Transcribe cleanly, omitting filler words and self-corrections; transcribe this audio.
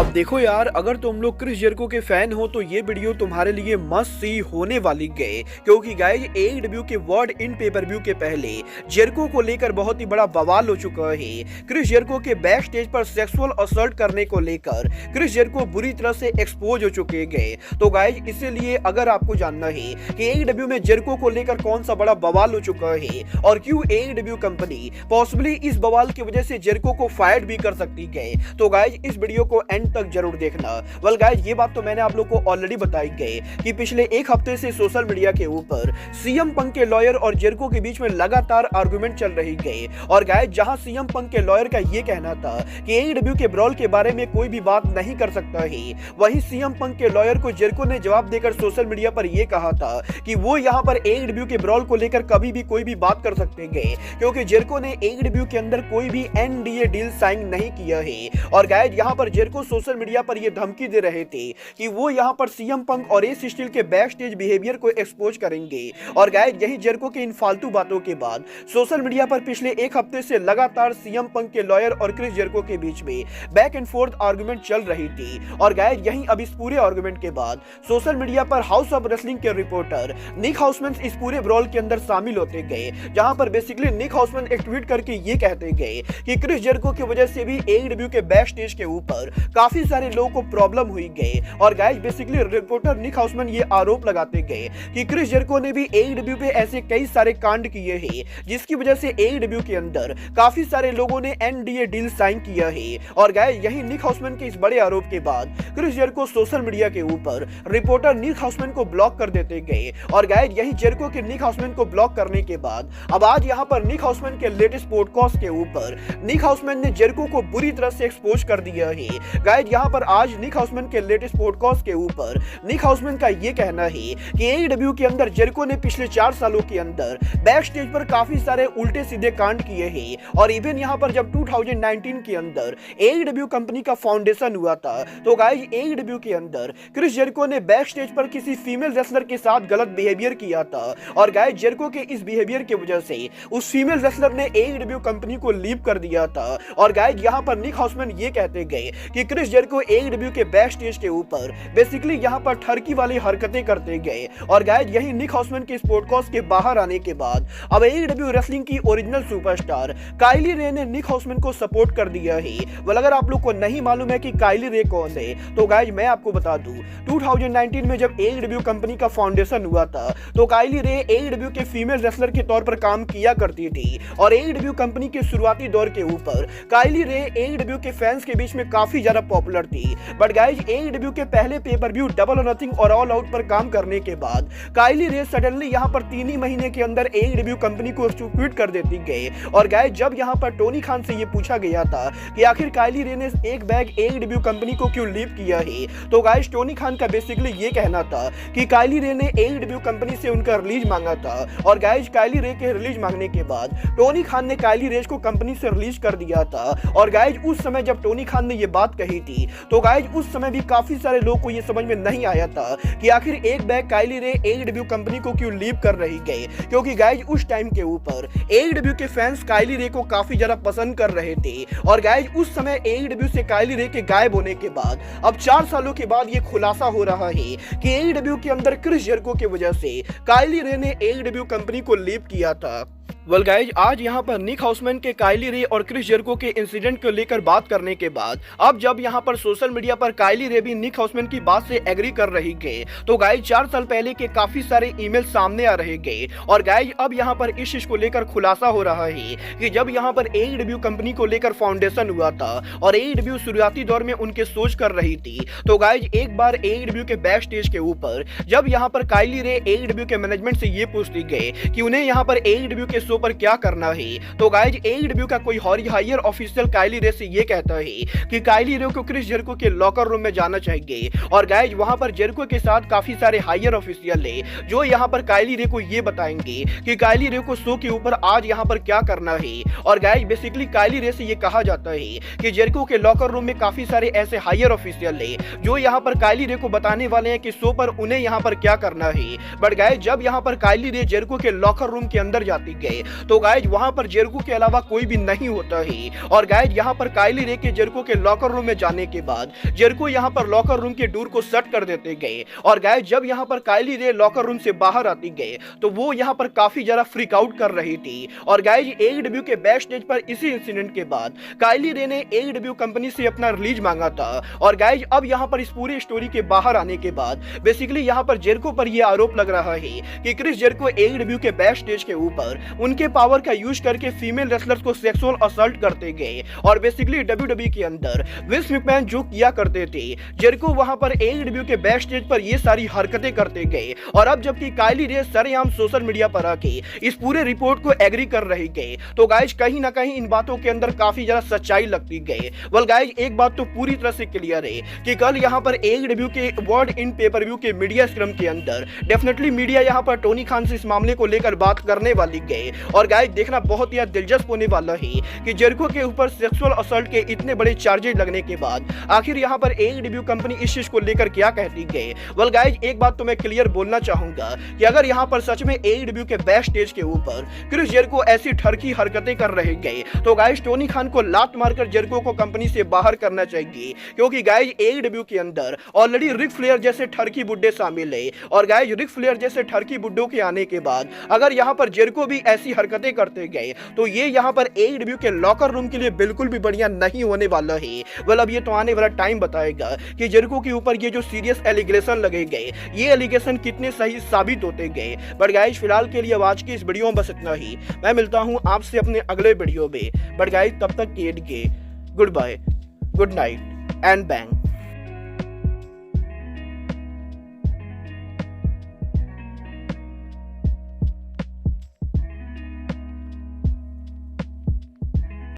अब देखो यार, अगर तुम लोग क्रिस जेरिको के फैन हो तो ये वीडियो तुम्हारे लिए मस्ट सी होने वाली है, क्योंकि गाइस एईडब्ल्यू के वर्ल्ड इन पेपर व्यू के पहले जेरिको को लेकर बहुत ही बड़ा बवाल हो चुका है। क्रिस जेरिको के बैक स्टेज पर सेक्सुअल असल्ट करने को लेकर क्रिस जेरिको बुरी तरह से एक्सपोज हो चुके गए। तो गाइस इसीलिए अगर आपको जानना है कि एईडब्ल्यू में जेरिको को लेकर कौन सा बड़ा बवाल हो चुका है और क्यों एईडब्ल्यू कंपनी पॉसिबली इस बवाल की वजह से जेरिको को फायर भी कर सकती है, तो गाइस इस वीडियो को एंड तक जरूर देखना। वेल गाइस, ये बात तो मैंने आप लोग को ऑलरेडी बताई गई कि पिछले एक हफ्ते से सोशल मीडिया के ऊपर सीएम पंक के लॉयर और जेरिको के बीच में लगातार आर्गुमेंट चल रही गई। और गाइस, जहां सीएम पंक के लॉयर का ये कहना था कि एईडब्ल्यू के ब्रॉल के बारे में कोई भी बात नहीं कर सकता है, वहीं सीएम पंक के लॉयर को जेरिको ने जवाब देकर सोशल मीडिया पर यह कहा था कि वो यहां पर एईडब्ल्यू के ब्रॉल को लेकर कभी भी कोई भी बात कर सकते गए, क्योंकि जेरिको ने एईडब्ल्यू के अंदर कोई भी एनडीए डील साइन नहीं किया है। और गाइस, यहां पर जेरिको सोशल मीडिया पर यह धमकी दे रहे थे कि वो यहां पर सीएम पंक और एस स्टील के बैक स्टेज बिहेवियर को एक्सपोज करेंगे। और गाइस, यही जेरिको के इन फालतू बातों के बाद सोशल मीडिया पर पिछले एक हफ्ते से लगातार सीएम पंक के लॉयर और क्रिस जेरिको के बीच में बैक एंड फोर्थ आर्गुमेंट चल रही थी। और गाइस, यही अब इस पूरे आर्गुमेंट के बाद सोशल मीडिया पर हाउस ऑफ रेसलिंग के रिपोर्टर निक हाउसमैन इस पूरे ब्रॉल के अंदर शामिल होते गए, जहां पर बेसिकली निक हाउसमैन एक ट्वीट करके ये कहते गए कि क्रिस जेरिको की वजह से भी एईडब्ल्यू के बैक स्टेज के ऊपर काफी सारे लोगों को प्रॉब्लम हुई गई। और गाइस, बेसिकली रिपोर्टर निक हाउसमैन ये आरोप लगाते गए कि क्रिस जेरिको ने भी एईडब्ल्यू पे ऐसे कई सारे कांड किए हैं, जिसकी वजह से एईडब्ल्यू के अंदर काफी सारे लोगों ने एनडीए डील साइन किया है। और गाइस, यही निक हाउसमैन के इस बड़े आरोप के बाद क्रिस जेरिको सोशल मीडिया के ऊपर रिपोर्टर निक हाउसमैन को ब्लॉक कर देते गए। और गाइस, यही जेरिको के निक हाउसमैन को ब्लॉक करने के बाद अब आज यहाँ पर निक हाउसमैन के लेटेस्ट पॉडकास्ट के ऊपर निक हाउसमैन ने जेरिको को बुरी तरह से एक्सपोज कर दिया है। गाइस, यहाँ पर आज निक हाउसमैन के लेटेस्ट पॉडकास्ट के ऊपर निक हाउसमैन का ये कहना है कि एईडब्ल्यू के अंदर जेरिको ने पिछले 4 सालों के अंदर बैक स्टेज पर काफी सारे उल्टे सीधे कांड किए हैं। और इवन यहाँ पर जब 2019 के अंदर एईडब्ल्यू कंपनी का फाउंडेशन हुआ था, तो गाइस एईडब्ल्यू के अंदर क्रिस जेरिको ने बैक स्टेज पर किसी फीमेल रेसलर के साथ गलत बिहेवियर किया था। और गाइस, जेरिको के इस बिहेवियर की वजह से उस फीमेल रेसलर ने एईडब्ल्यू कंपनी को लीव कर दिया था। और गाइस, यहाँ पर निक हाउसमैन ये कहते गए कि क्रिस जेरिको एईडब्ल्यू के बैक स्टेज के ऊपर बेसिकली यहाँ पर ठरकी वाली हरकतें करते गए। और गाइस, यही निक हाउसमैन के इस पॉडकास्ट के बाहर आने के बाद अब एईडब्ल्यू रेसलिंग की ओरिजिनल सुपरस्टार काइली रे ने निक हाउसमैन को सपोर्ट कर दिया है। वेल, अगर आप लोग को नहीं मालूम है कि काइली रे कौन है, तो गाइस मैं आपको बता दूं, 2019 में जब एईडब्ल्यू कंपनी का फाउंडेशन हुआ था, तो काइली रे एईडब्ल्यू के फीमेल रेसलर के तौर पर काम किया करती थी। और एईडब्ल्यू कंपनी के शुरुआती दौर के ऊपर काइली रे एईडब्ल्यू के फैंस के बीच में काफी ज्यादा पॉपुलर थी। बट गाइस, एईडब्ल्यू के पहले पेपर व्यू डबल और नथिंग और ऑल आउट पर काम करने के बाद काइली रे सडनली यहाँ पर 3 ही महीने के अंदर एईडब्ल्यू कंपनी को क्विट कर देती गई। और गाइस, जब यहाँ पर टोनी खान से ये पूछा गया था कि आखिर काइली रे ने एक बैग एईडब्ल्यू कंपनी को क्यों लीव किया है, तो गाइस टोनी खान का बेसिकली ये कहना था कि काइली रे ने एईडब्ल्यू कंपनी से उनका रिलीज मांगा था। और गाइस, काइली रे के रिलीज मांगने के बाद टोनी खान ने काइली रे को कंपनी से रिलीज कर दिया था। और गाइस, उस समय जब टोनी खान ने ये बात कही थी, तो गाइस उस समय भी काफी सारे लोग को ये समझ में नहीं आया था कि आखिर एक बैग काइली रे एईडब्ल्यू कंपनी को क्यों लीव कर रही गई, क्योंकि गाइस उस टाइम के ऊपर एईडब्ल्यू के फैंस काइली रे को काफी ज्यादा पसंद कर रहे थे। और गाइस, उस समय एईडब्ल्यू से काइली रे के गायब होने के बाद अब 4 सालों के बाद ये खुलासा हो रहा है कि एईडब्ल्यू के अंदर क्रिस जेरिको की वजह से काइली रे ने एईडब्ल्यू कंपनी को लीव किया था। वेल गाइज, आज यहाँ पर निक हाउसमैन के काइली रे और क्रिस जेरिको के इंसिडेंट को लेकर बात करने के बाद अब जब यहाँ पर सोशल मीडिया पर काइली रे भी निक हाउसमैन की बात से एग्री कर रही गए, तो गाइज 4 साल पहले के काफी सारे ईमेल सामने आ रहे गए। और गाइज, अब यहाँ पर इस चीज को लेकर खुलासा हो रहा है कि जब यहाँ पर एईडब्ल्यू कंपनी को लेकर फाउंडेशन हुआ था और एईडब्ल्यू शुरुआती दौर में उनके सोच कर रही थी, तो गाइज एक बार एईडब्ल्यू के बैक स्टेज के ऊपर जब यहाँ पर काइली रे एईडब्ल्यू के मैनेजमेंट से ये पूछती गए कि उन्हें यहाँ पर एईडब्ल्यू के शो पर क्या करना है, तो गाइज एईडब्ल्यू का कोई हायर ऑफिशियल काइली रे से ये कहता है कि काइली रे को क्रिस जेरिको के लॉकर रूम में जाना चाहिए। और गाइज, वहां पर जेरिको के साथ काफी सारे हायर ऑफिशियल है जो यहाँ पर काइली रे को ये बताएंगे कि काइली रे को शो के ऊपर आज यहाँ पर क्या करना है। और गाइज, बेसिकली काइली रे से ये कहा जाता है कि जेरिको के लॉकर रूम में काफी सारे ऐसे हायर ऑफिशियल है जो यहाँ पर काइली रे को बताने वाले हैं कि शो पर उन्हें यहाँ पर क्या करना है। बट गाइज, जब यहाँ पर काइली रे जेरिको के लॉकर रूम के अंदर जाती गए, तो गाइज वहां पर जेरिको के अलावा कोई भी नहीं होता ही। और गाइज यहाँ पर काइली रे के जेरिको के लॉकर रूम में जाने के बाद जेरिको यहाँ पर लॉकर रूम के डोर को शट कर देते गए। और गाइज जब यहाँ पर काइली रे लॉकर रूम से बाहर आती गए तो वो यहाँ पर काफी ज्यादा फ्रीक आउट कर रही थी। और गाइज AEW के बैक स्टेज पर इसी इंसिडेंट के बाद काइली रे ने AEW कंपनी से अपना रिलीज मांगा था। और गाइज अब यहाँ पर इस पूरी स्टोरी के बाहर आने के बाद बेसिकली यहाँ पर जेरिको पर यह आरोप लग रहा है कि क्रिस जेरिको AEW के बैक स्टेज के ऊपर उनके पावर का यूज करके फीमेल रेसलर्स को सेक्सुअल असल्ट करते गए। और बेसिकली WWE के अंदर विंस मैकमैन जो किया करते थे जेरिको वहां पर AEW के बैक स्टेज पर ये सारी हरकतें करते गए। और अब जबकि काइली रे सरेआम सोशल मीडिया पर आके इस पूरे रिपोर्ट को एग्री कर रही गए तो गाइज कहीं ना कहीं इन बातों के अंदर काफी ज्यादा सच्चाई लगती गई। वेल गाइज एक बात तो पूरी तरह से क्लियर है कि कल यहाँ पर AEW के वर्ल्ड इन पेपर व्यू के मीडिया स्क्रम के अंदर डेफिनेटली मीडिया यहाँ पर टोनी खान से इस मामले को लेकर बात करने वाली गए। और गाइज देखना बहुत ही दिलचस्प होने वाला है कि जेरिको के ऊपर सेक्सुअल असल्ट के इतने बड़े चार्जेस लगने के बाद आखिर यहाँ पर AEW कंपनी इस चीज को लेकर क्या कहती गई। वेल गाइज एक बात तो मैं क्लियर बोलना चाहूंगा कि अगर यहाँ पर सच में AEW के बैक स्टेज के ऊपर क्रिस जेरिको ऐसी ठरकी हरकतें कर रहे गए तो गाइज टोनी खान को लात मारकर जेरिको को कंपनी से बाहर करना चाहिए। क्योंकि गाइज AEW के अंदर ऑलरेडी रिक फ्लेयर जैसे ठरकी बुड्ढे शामिल है। और गाइज रिक फ्लेयर जैसे ठरकी बुड्ढों के आने के बाद अगर यहाँ पर जेरिको भी ऐसी हरकतें करते गए तो ये यहाँ पर AEW के लॉकर रूम के लिए बिल्कुल भी बढ़िया नहीं होने वाला है। वेल अब ये तो आने वाला टाइम बताएगा कि जेरिको के ऊपर ये जो सीरियस एलिगेशन लगे गए ये एलिगेशन कितने सही साबित होते गए। बट गाइज फिलहाल के लिए आज की इस वीडियो में बस इतना ही। मैं मिलता हूँ आपसे अपने अगले वीडियो में। बट गाइज तब तक के good bye, good night and bang.